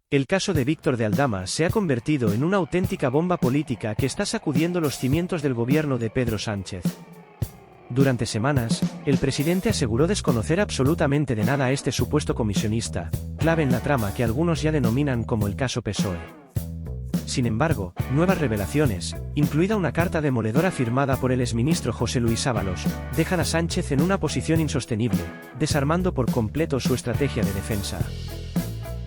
El caso de Víctor de Aldama se ha convertido en una auténtica bomba política que está sacudiendo los cimientos del gobierno de Pedro Sánchez. Durante semanas, el presidente aseguró desconocer absolutamente de nada a este supuesto comisionista, clave en la trama que algunos ya denominan como el caso PSOE. Sin embargo, nuevas revelaciones, incluida una carta demoledora firmada por el exministro José Luis Ábalos, dejan a Sánchez en una posición insostenible, desarmando por completo su estrategia de defensa.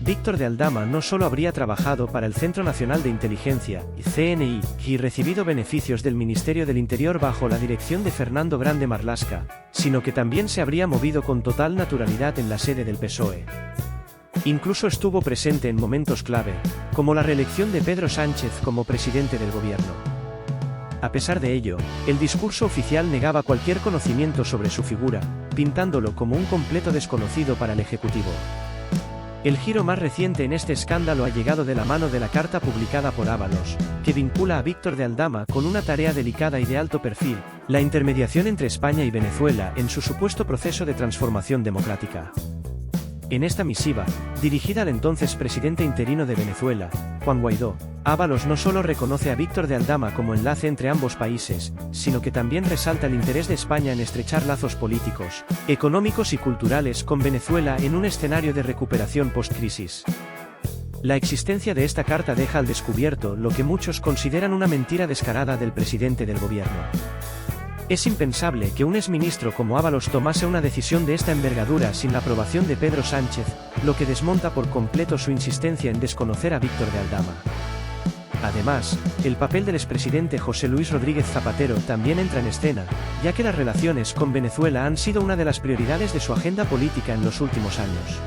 Víctor de Aldama no solo habría trabajado para el Centro Nacional de Inteligencia, CNI, y recibido beneficios del Ministerio del Interior bajo la dirección de Fernando Grande Marlaska, sino que también se habría movido con total naturalidad en la sede del PSOE. Incluso estuvo presente en momentos clave, como la reelección de Pedro Sánchez como presidente del gobierno. A pesar de ello, el discurso oficial negaba cualquier conocimiento sobre su figura, pintándolo como un completo desconocido para el Ejecutivo. El giro más reciente en este escándalo ha llegado de la mano de la carta publicada por Ábalos, que vincula a Víctor de Aldama con una tarea delicada y de alto perfil, la intermediación entre España y Venezuela en su supuesto proceso de transformación democrática. En esta misiva, dirigida al entonces presidente interino de Venezuela, Juan Guaidó, Ábalos no solo reconoce a Víctor de Aldama como enlace entre ambos países, sino que también resalta el interés de España en estrechar lazos políticos, económicos y culturales con Venezuela en un escenario de recuperación post-crisis. La existencia de esta carta deja al descubierto lo que muchos consideran una mentira descarada del presidente del gobierno. Es impensable que un exministro como Ábalos tomase una decisión de esta envergadura sin la aprobación de Pedro Sánchez, lo que desmonta por completo su insistencia en desconocer a Víctor de Aldama. Además, el papel del expresidente José Luis Rodríguez Zapatero también entra en escena, ya que las relaciones con Venezuela han sido una de las prioridades de su agenda política en los últimos años.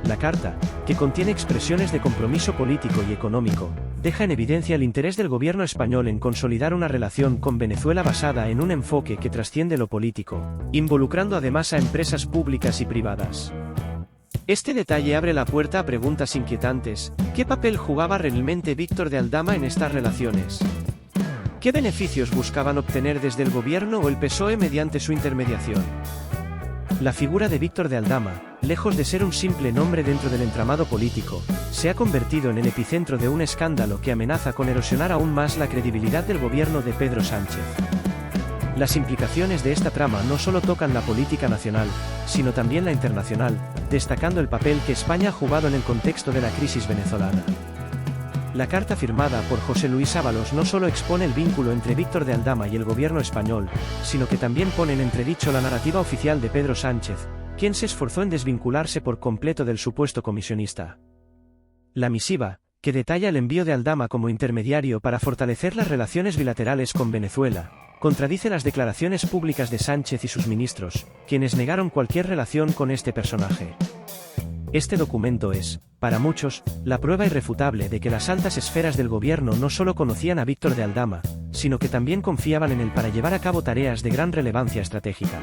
La carta, que contiene expresiones de compromiso político y económico, deja en evidencia el interés del gobierno español en consolidar una relación con Venezuela basada en un enfoque que trasciende lo político, involucrando además a empresas públicas y privadas. Este detalle abre la puerta a preguntas inquietantes. ¿Qué papel jugaba realmente Víctor de Aldama en estas relaciones? ¿Qué beneficios buscaban obtener desde el gobierno o el PSOE mediante su intermediación? La figura de Víctor de Aldama, lejos de ser un simple nombre dentro del entramado político, se ha convertido en el epicentro de un escándalo que amenaza con erosionar aún más la credibilidad del gobierno de Pedro Sánchez. Las implicaciones de esta trama no solo tocan la política nacional, sino también la internacional, destacando el papel que España ha jugado en el contexto de la crisis venezolana. La carta firmada por José Luis Ábalos no solo expone el vínculo entre Víctor de Aldama y el gobierno español, sino que también pone en entredicho la narrativa oficial de Pedro Sánchez, quien se esforzó en desvincularse por completo del supuesto comisionista. La misiva, que detalla el envío de Aldama como intermediario para fortalecer las relaciones bilaterales con Venezuela, contradice las declaraciones públicas de Sánchez y sus ministros, quienes negaron cualquier relación con este personaje. Este documento es, para muchos, la prueba irrefutable de que las altas esferas del gobierno no solo conocían a Víctor de Aldama, sino que también confiaban en él para llevar a cabo tareas de gran relevancia estratégica.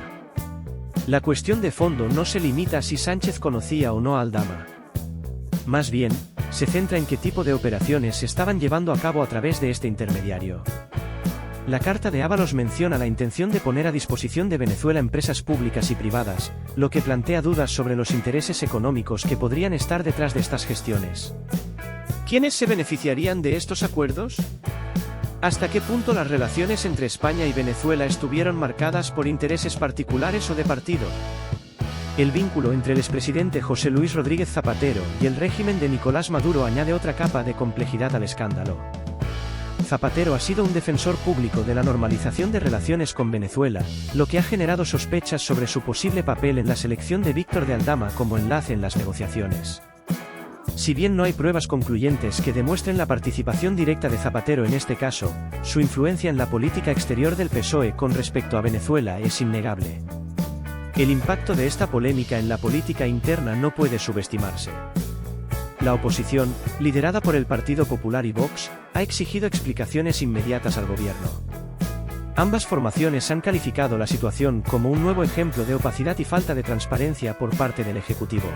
La cuestión de fondo no se limita a si Sánchez conocía o no a Aldama. Más bien, se centra en qué tipo de operaciones se estaban llevando a cabo a través de este intermediario. La carta de Ábalos menciona la intención de poner a disposición de Venezuela empresas públicas y privadas, lo que plantea dudas sobre los intereses económicos que podrían estar detrás de estas gestiones. ¿Quiénes se beneficiarían de estos acuerdos? ¿Hasta qué punto las relaciones entre España y Venezuela estuvieron marcadas por intereses particulares o de partido? El vínculo entre el expresidente José Luis Rodríguez Zapatero y el régimen de Nicolás Maduro añade otra capa de complejidad al escándalo. Zapatero ha sido un defensor público de la normalización de relaciones con Venezuela, lo que ha generado sospechas sobre su posible papel en la selección de Víctor de Aldama como enlace en las negociaciones. Si bien no hay pruebas concluyentes que demuestren la participación directa de Zapatero en este caso, su influencia en la política exterior del PSOE con respecto a Venezuela es innegable. El impacto de esta polémica en la política interna no puede subestimarse. La oposición, liderada por el Partido Popular y Vox, ha exigido explicaciones inmediatas al gobierno. Ambas formaciones han calificado la situación como un nuevo ejemplo de opacidad y falta de transparencia por parte del Ejecutivo.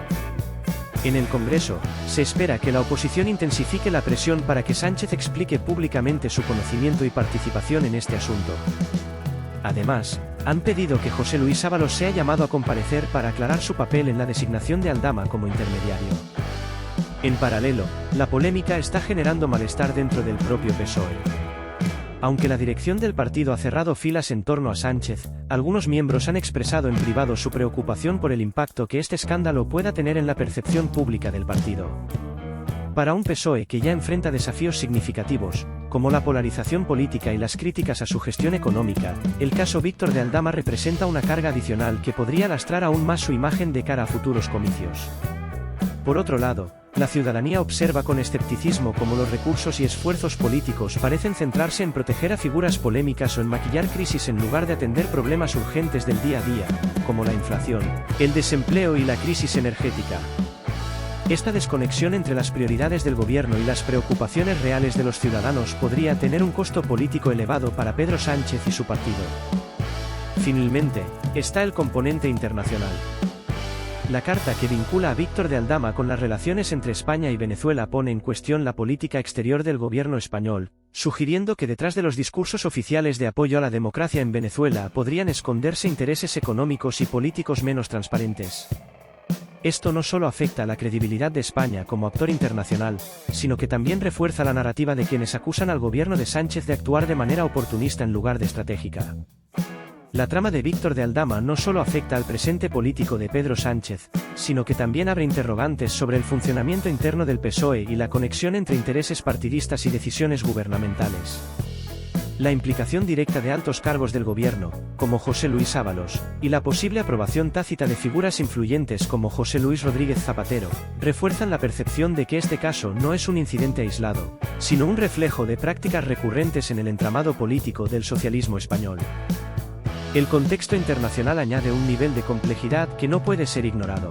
En el Congreso, se espera que la oposición intensifique la presión para que Sánchez explique públicamente su conocimiento y participación en este asunto. Además, han pedido que José Luis Ábalos sea llamado a comparecer para aclarar su papel en la designación de Aldama como intermediario. En paralelo, la polémica está generando malestar dentro del propio PSOE. Aunque la dirección del partido ha cerrado filas en torno a Sánchez, algunos miembros han expresado en privado su preocupación por el impacto que este escándalo pueda tener en la percepción pública del partido. Para un PSOE que ya enfrenta desafíos significativos, como la polarización política y las críticas a su gestión económica, el caso Víctor de Aldama representa una carga adicional que podría lastrar aún más su imagen de cara a futuros comicios. Por otro lado, la ciudadanía observa con escepticismo cómo los recursos y esfuerzos políticos parecen centrarse en proteger a figuras polémicas o en maquillar crisis en lugar de atender problemas urgentes del día a día, como la inflación, el desempleo y la crisis energética. Esta desconexión entre las prioridades del gobierno y las preocupaciones reales de los ciudadanos podría tener un costo político elevado para Pedro Sánchez y su partido. Finalmente, está el componente internacional. La carta que vincula a Víctor de Aldama con las relaciones entre España y Venezuela pone en cuestión la política exterior del gobierno español, sugiriendo que detrás de los discursos oficiales de apoyo a la democracia en Venezuela podrían esconderse intereses económicos y políticos menos transparentes. Esto no solo afecta a la credibilidad de España como actor internacional, sino que también refuerza la narrativa de quienes acusan al gobierno de Sánchez de actuar de manera oportunista en lugar de estratégica. La trama de Víctor de Aldama no solo afecta al presente político de Pedro Sánchez, sino que también abre interrogantes sobre el funcionamiento interno del PSOE y la conexión entre intereses partidistas y decisiones gubernamentales. La implicación directa de altos cargos del gobierno, como José Luis Ábalos, y la posible aprobación tácita de figuras influyentes como José Luis Rodríguez Zapatero, refuerzan la percepción de que este caso no es un incidente aislado, sino un reflejo de prácticas recurrentes en el entramado político del socialismo español. El contexto internacional añade un nivel de complejidad que no puede ser ignorado.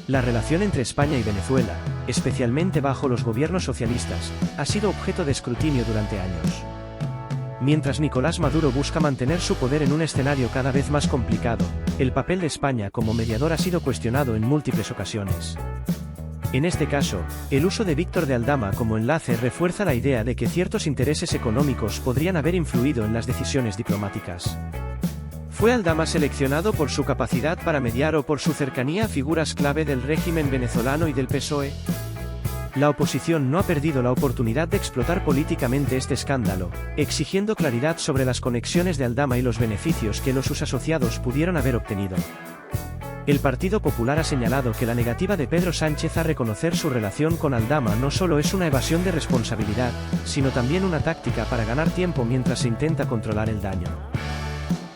La relación entre España y Venezuela, especialmente bajo los gobiernos socialistas, ha sido objeto de escrutinio durante años. Mientras Nicolás Maduro busca mantener su poder en un escenario cada vez más complicado, el papel de España como mediador ha sido cuestionado en múltiples ocasiones. En este caso, el uso de Víctor de Aldama como enlace refuerza la idea de que ciertos intereses económicos podrían haber influido en las decisiones diplomáticas. ¿Fue Aldama seleccionado por su capacidad para mediar o por su cercanía a figuras clave del régimen venezolano y del PSOE? La oposición no ha perdido la oportunidad de explotar políticamente este escándalo, exigiendo claridad sobre las conexiones de Aldama y los beneficios que sus asociados pudieron haber obtenido. El Partido Popular ha señalado que la negativa de Pedro Sánchez a reconocer su relación con Aldama no solo es una evasión de responsabilidad, sino también una táctica para ganar tiempo mientras se intenta controlar el daño.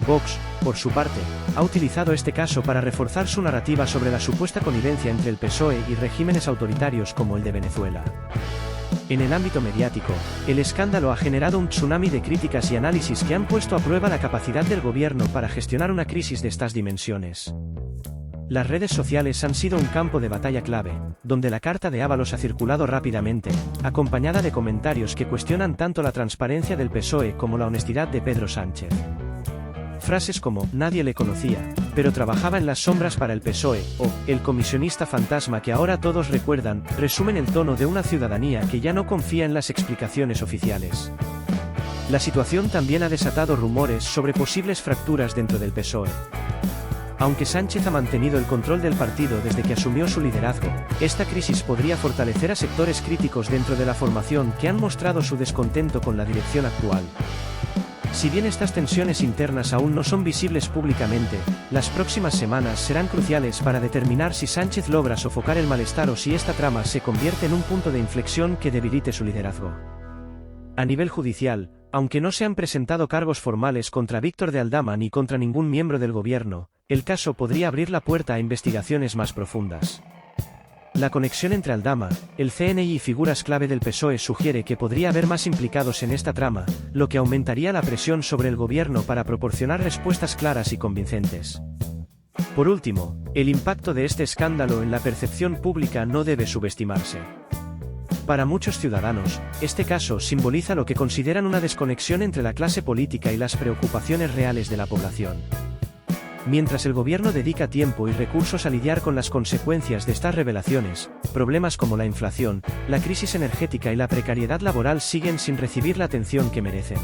Vox, por su parte, ha utilizado este caso para reforzar su narrativa sobre la supuesta connivencia entre el PSOE y regímenes autoritarios como el de Venezuela. En el ámbito mediático, el escándalo ha generado un tsunami de críticas y análisis que han puesto a prueba la capacidad del gobierno para gestionar una crisis de estas dimensiones. Las redes sociales han sido un campo de batalla clave, donde la carta de Ábalos ha circulado rápidamente, acompañada de comentarios que cuestionan tanto la transparencia del PSOE como la honestidad de Pedro Sánchez. Frases como «nadie le conocía, pero trabajaba en las sombras para el PSOE» o «el comisionista fantasma que ahora todos recuerdan» resumen el tono de una ciudadanía que ya no confía en las explicaciones oficiales. La situación también ha desatado rumores sobre posibles fracturas dentro del PSOE. Aunque Sánchez ha mantenido el control del partido desde que asumió su liderazgo, esta crisis podría fortalecer a sectores críticos dentro de la formación que han mostrado su descontento con la dirección actual. Si bien estas tensiones internas aún no son visibles públicamente, las próximas semanas serán cruciales para determinar si Sánchez logra sofocar el malestar o si esta trama se convierte en un punto de inflexión que debilite su liderazgo. A nivel judicial, aunque no se han presentado cargos formales contra Víctor de Aldama ni contra ningún miembro del gobierno, el caso podría abrir la puerta a investigaciones más profundas. La conexión entre Aldama, el CNI y figuras clave del PSOE sugiere que podría haber más implicados en esta trama, lo que aumentaría la presión sobre el gobierno para proporcionar respuestas claras y convincentes. Por último, el impacto de este escándalo en la percepción pública no debe subestimarse. Para muchos ciudadanos, este caso simboliza lo que consideran una desconexión entre la clase política y las preocupaciones reales de la población. Mientras el gobierno dedica tiempo y recursos a lidiar con las consecuencias de estas revelaciones, problemas como la inflación, la crisis energética y la precariedad laboral siguen sin recibir la atención que merecen.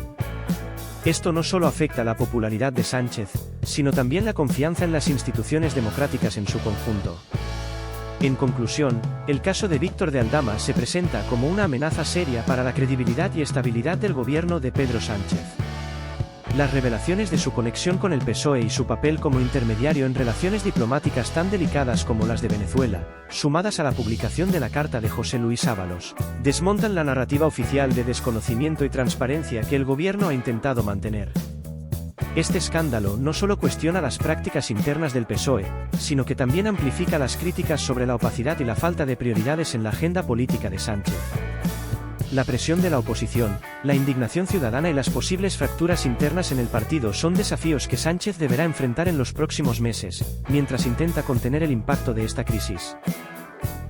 Esto no solo afecta la popularidad de Sánchez, sino también la confianza en las instituciones democráticas en su conjunto. En conclusión, el caso de Víctor de Aldama se presenta como una amenaza seria para la credibilidad y estabilidad del gobierno de Pedro Sánchez. Las revelaciones de su conexión con el PSOE y su papel como intermediario en relaciones diplomáticas tan delicadas como las de Venezuela, sumadas a la publicación de la carta de José Luis Ábalos, desmontan la narrativa oficial de desconocimiento y transparencia que el gobierno ha intentado mantener. Este escándalo no solo cuestiona las prácticas internas del PSOE, sino que también amplifica las críticas sobre la opacidad y la falta de prioridades en la agenda política de Sánchez. La presión de la oposición, la indignación ciudadana y las posibles fracturas internas en el partido son desafíos que Sánchez deberá enfrentar en los próximos meses, mientras intenta contener el impacto de esta crisis.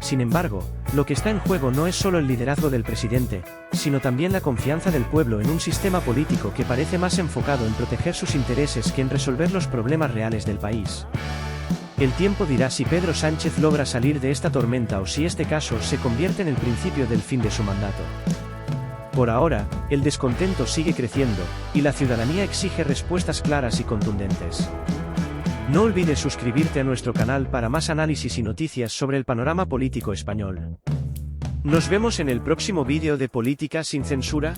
Sin embargo, lo que está en juego no es solo el liderazgo del presidente, sino también la confianza del pueblo en un sistema político que parece más enfocado en proteger sus intereses que en resolver los problemas reales del país. El tiempo dirá si Pedro Sánchez logra salir de esta tormenta o si este caso se convierte en el principio del fin de su mandato. Por ahora, el descontento sigue creciendo, y la ciudadanía exige respuestas claras y contundentes. No olvides suscribirte a nuestro canal para más análisis y noticias sobre el panorama político español. Nos vemos en el próximo vídeo de Política sin Censura.